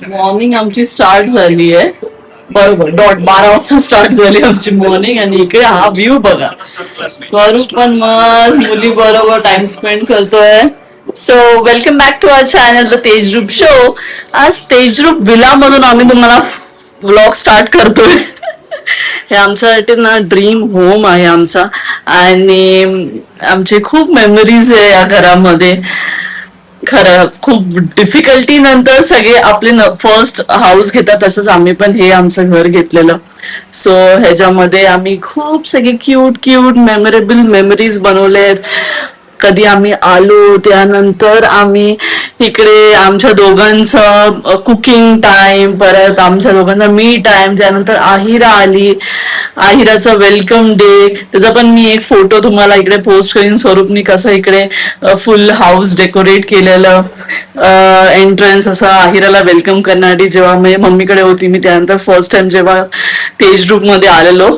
Morning आमची start झाली आहे. बरोबर 12:30 स्टार्ट झाली आमची मॉर्निंग. आणि इकडे हा व्ह्यू बघा. स्वरूप पण मग मुली बरोबर टाइम स्पेंड करतोय. So welcome back to our channel the Tejroop show. आज तेजरूप विला मधून आम्ही तुम्हाला व्लॉग स्टार्ट करतोय. हे आमच्यासाठी ना ड्रीम होम आहे आमचा. आणि आमचे खूप मेमरीज आहे या घरामध्ये. खरं खूप डिफिकल्टी नंतर सगळे आपले फर्स्ट हाऊस घेतात, तसंच आम्ही पण हे आमचं घर घेतलेलं. सो ह्याच्यामध्ये आम्ही खूप सगळे क्यूट क्यूट मेमोरेबल मेमरीज बनवलेत. कधी आम्ही आलो त्यानंतर आम्ही इकडे आमच्या दोघांचं कुकिंग टाइम, परत आमच्या दोघांचा मी टाइम, त्यानंतर आहिरा आली, आहिराचा वेलकम डे. त्याचा पण मी एक फोटो तुम्हाला इकडे पोस्ट करीन. स्वरूपनी कसं इकडे फुल हाऊस डेकोरेट केलेलं, एंट्रन्स असं आहिराला वेलकम करण्यासाठी. जेव्हा मी मम्मीकडे होती मी, त्यानंतर फर्स्ट टाइम जेव्हा तेज ग्रुप मध्ये आलेलो.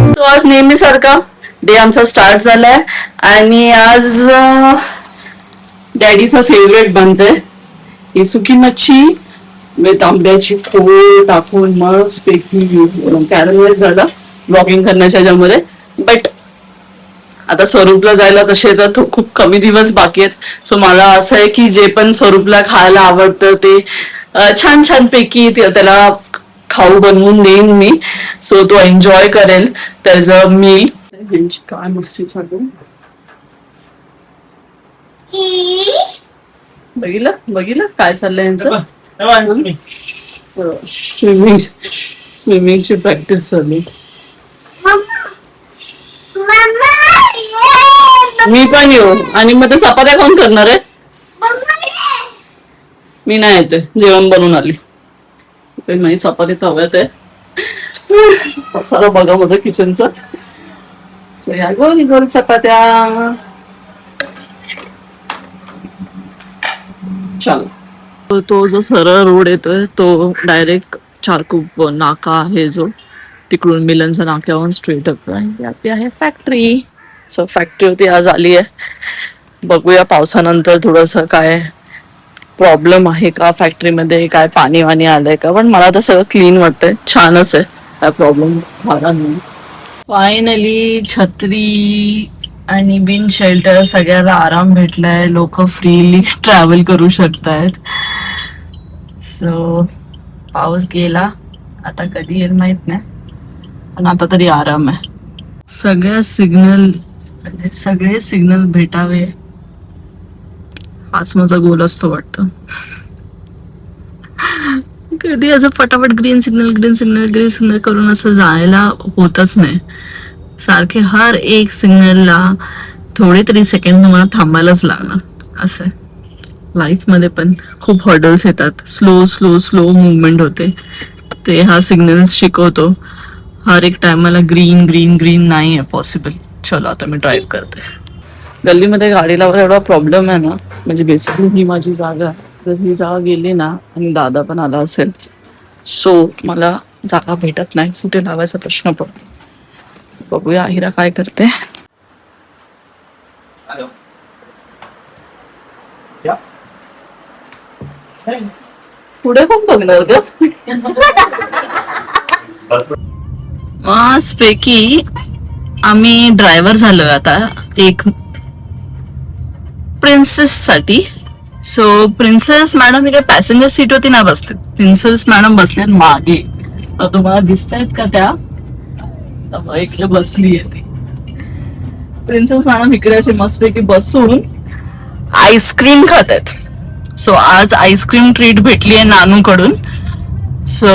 तो आज नेहमीसारखा डे आमचा स्टार्ट झालाय. आणि आज डॅडीचा फेवरेट बनतंय ही सुकी मच्छी विथ आंब्याची फोड टाकून मस्त पैकी कॅरमलाइज झाला ब्लॉगिंग करण्याच्या ह्याच्यामध्ये. बट आता स्वरूपला जायला तसे तर खूप कमी दिवस बाकी आहेत. सो मला असं आहे की जे पण स्वरूपला खायला आवडतं ते छान छान पैकी त्याला खाऊ बनवून देईन मी. सो तो एन्जॉय करेल त्याचं मील. काय मस्ती चालू बघितलं बघितलं काय चाललंय यांचं. स्विमिंगची प्रॅक्टिस चालली. मी पण येऊ. आणि मग ते चपात्या खाऊन करणार आहे. मी नाही येते, जेवण बनवून आली. माझी चपाती तव्यात आहे. पसारा बघा माझं किचनचा. सो या गोल गोल चपात्या. चल तो जो सरळ रोड येतोय तो डायरेक्ट चारकूप नाका आहे जो, तिकडून मिलनचा नाक्यावरून स्ट्रेट अप आपली आहे फॅक्टरी. सो फॅक्टरीवरती आज आली आहे. बघूया पावसानंतर थोडस काय प्रॉब्लेम आहे का फॅक्टरीमध्ये, काय पाणी वाणी आलंय का. पण मला तर सगळं क्लीन वाटतंय, छानच आहे, काय प्रॉब्लेम झाला नाही. फायनली छत्री आणि बिन शेल्टर सगळ्याला आराम भेटलाय. लोक फ्रीली ट्रॅव्हल करू शकतायत. सो पाऊस गेला, आता कधी येईल माहित नाही, पण आता तरी आराम आहे. सगळ्या सिग्नल म्हणजे सगळे सिग्नल भेटावे हाच माझा गोल असतो वाटतं. कधी असं फटाफट green signal green signal green signal करून असं जायला होतच नाही. सारखे हर एक सिग्नलला थोडे तरी सेकंड मला थांबायलाच लागणार. असं लाईफ मध्ये पण खूप हर्डल्स येतात. स्लो स्लो स्लो मुवमेंट होते, ते हा सिग्नल शिकवतो. हर एक टायमाला ग्रीन ग्रीन ग्रीन नाही आहे पॉसिबल. चलो आता मी ड्राईव्ह करते. गल्लीमध्ये गाडी लावायला एवढा प्रॉब्लेम आहे ना, म्हणजे बेसिकली ही माझी जागा, जर ही जागा गेली ना आणि दादा पण आला असेल, सो मला जागा भेटत नाही, कुठे लावायचा प्रश्न पडतो. बघूया आहिरा काय करते. पुढे पण बघणार ग. मस्त पैकी आम्ही ड्रायव्हर झालोय आता एक प्रिन्सेस साठी. सो प्रिन्सेस मॅडम इकडे पॅसेंजर सीट वरती नाही बसले, प्रिन्सेस मॅडम बसले मागे. तुम्हाला दिसत आहेत का त्या इकडे बसली आहे ती प्रिन्सेस मॅडम. इकडे अशी मस्तपैकी बसून आईस्क्रीम खात आहेत. सो आज आईस्क्रीम ट्रीट भेटली आहे नानू कडून. सो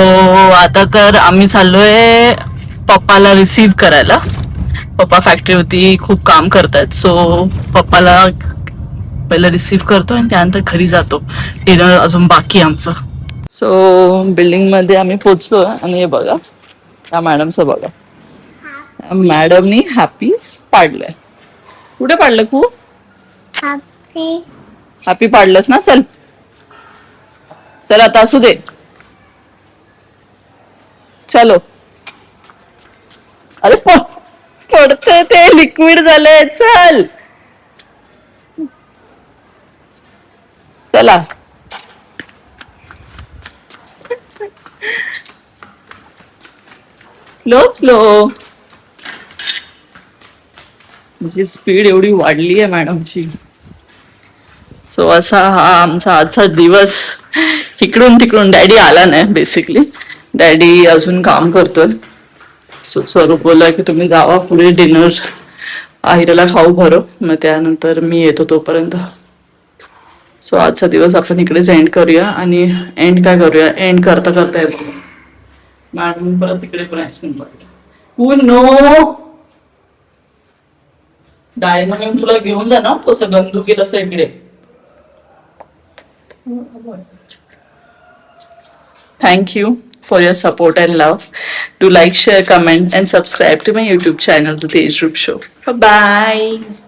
आता तर आम्ही चाललोय पप्पाला रिसीव्ह करायला. पप्पा फॅक्टरीवरती खूप काम करतायत. सो पप्पाला पहिलं रिसीव्ह करतो आणि त्यानंतर घरी जातो. डिनर अजून बाकी आमचं. सो बिल्डिंग मध्ये आम्ही पोहोचलो आणि हे बघा त्या मॅडमचं बघा. मॅडमनी हॅपी पाडलंय. कुठे पाडलं खूप हॅपी पाडलंस ना. चल चल आता असू दे. चलो. अरे पडतंय ते लिक्विड झालंय. चल चला. स्लो. म्हणजे स्पीड एवढी वाढली आहे मॅडमची. सो असा हा आमचा आजचा दिवस. इकडून तिकडून डॅडी आला नाही बेसिकली. डॅडी अजून काम करतोय. सो स्वरूप बोलला की तुम्ही जावा पुढे डिनर आहिराला खाऊ भरो, मग त्यानंतर मी येतो तोपर्यंत. सो आजचा दिवस आपण इकडेच एंड करूया. आणि एंड काय करूया, एंड करता करता येतो मॅडम परत तिकडे पण आईस्क्रीम पडलं. नो डायना तुला घेऊन जा ना, तसं बंदुकीत असं इकडे. Thank you for your support and love. Do like, share, comment, and subscribe to my YouTube channel, The Tej Rup Show. Bye bye.